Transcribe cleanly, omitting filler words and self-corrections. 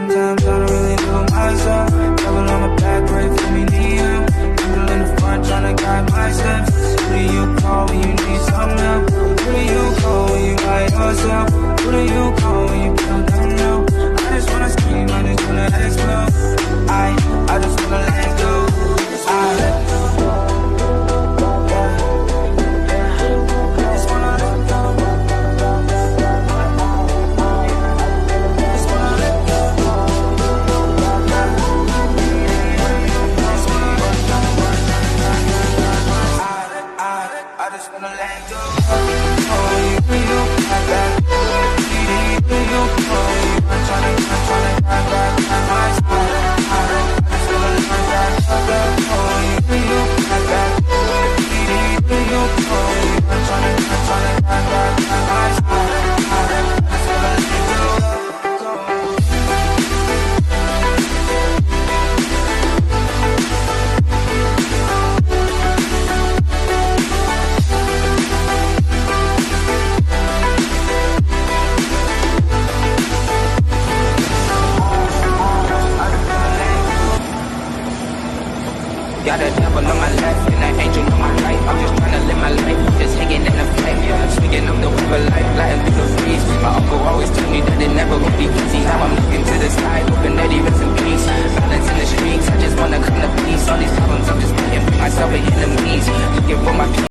sometimes I don't really know myself. Devil on the back, break for me, Neo. People in the front trying to guide my steps. Who do you call when you need some help? Who do you call when you by yourself? Who do you call when you feel down low? I just wanna scream, I just wanna explode. I just wanna let go. I let go. Got a devil on my left and an angel on my right. I'm just trying to live my life, just hanging in the flame. Speaking of the river life, gliding through the breeze. My